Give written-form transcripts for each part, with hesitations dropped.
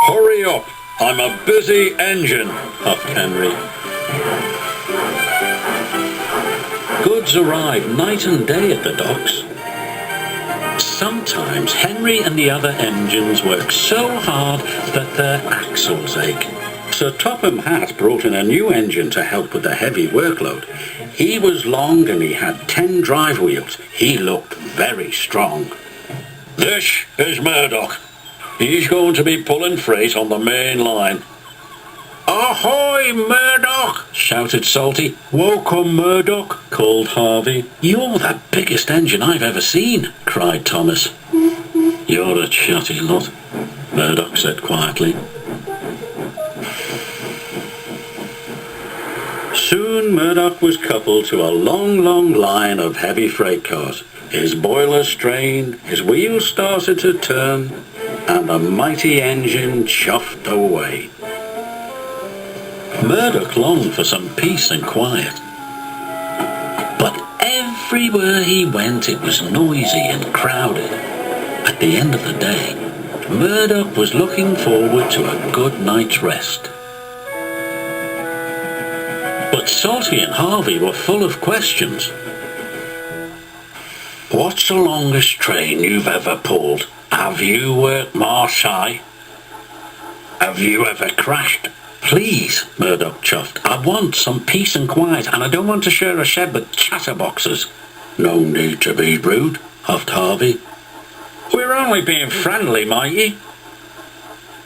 Hurry up, I'm a busy engine, huffed Henry. Goods arrived night and day at the docks. Sometimes Henry and the other engines work so hard that their axles ache. Sir Topham Hatt brought in a new engine to help with the heavy workload. He was long and he had 10 drive wheels. He looked very strong. This is Murdoch. He's going to be pulling freight on the main line. Ahoy, Murdoch! Shouted Salty. Welcome, Murdoch, called Harvey. You're the biggest engine I've ever seen, cried Thomas. You're a chatty lot, Murdoch said quietly. Soon Murdoch was coupled to a long line of heavy freight cars. His boiler strained, his wheels started to turn, and the mighty engine chuffed away. Murdoch longed for some peace and quiet. But everywhere he went it was noisy and crowded. At the end of the day, Murdoch was looking forward to a good night's rest. But Salty and Harvey were full of questions. What's the longest train you've ever pulled? Have you worked Marseille? Have you ever crashed? Please, Murdoch chuffed. I want some peace and quiet, and I don't want to share a shed with chatterboxes. No need to be rude, huffed Harvey. We're only being friendly, matey.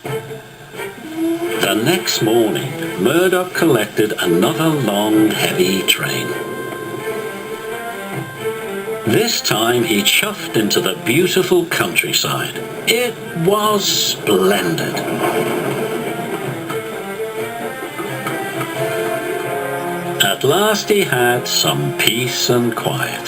The next morning, Murdoch collected another long, heavy train. This time he chuffed into the beautiful countryside. It was splendid. At last he had some peace and quiet.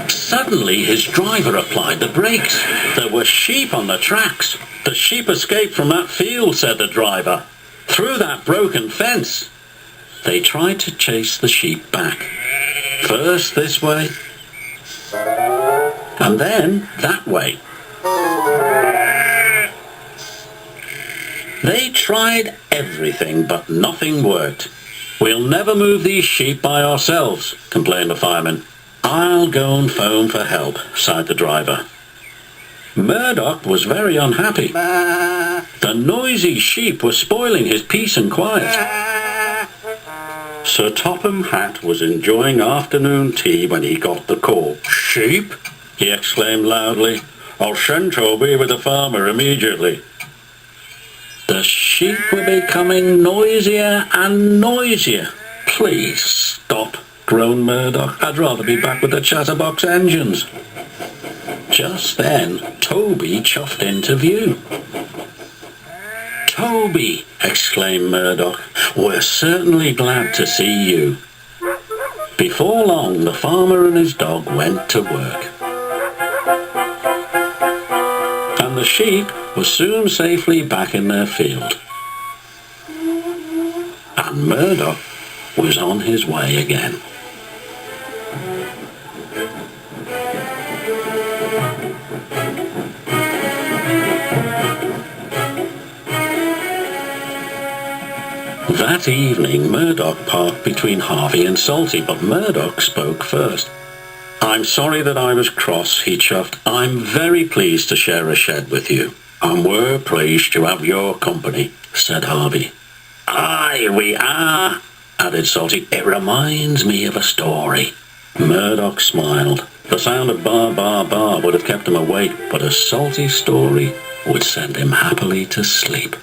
Suddenly his driver applied the brakes. There were sheep on the tracks. The sheep escaped from that field, said the driver. Through that broken fence. They tried to chase the sheep back. First this way, and then that way. They tried everything, but nothing worked. We'll never move these sheep by ourselves, complained the fireman. I'll go and phone for help, sighed the driver. Murdoch was very unhappy. The noisy sheep were spoiling his peace and quiet. Sir Topham Hatt was enjoying afternoon tea when he got the call. Sheep? He exclaimed loudly. I'll send Toby with the farmer immediately. The sheep were becoming noisier and noisier. Please stop, groaned Murdoch. I'd rather be back with the chatterbox engines. Just then, Toby chuffed into view. Toby, exclaimed Murdoch, we're certainly glad to see you. Before long, the farmer and his dog went to work. And the sheep were soon safely back in their field. And Murdoch was on his way again. That evening, Murdoch parked between Harvey and Salty, but Murdoch spoke first. I'm sorry that I was cross, he chuffed. I'm very pleased to share a shed with you. And we're pleased to have your company, said Harvey. Aye, we are, added Salty. It reminds me of a story. Murdoch smiled. The sound of bar, bar, bar would have kept him awake, but a Salty story would send him happily to sleep.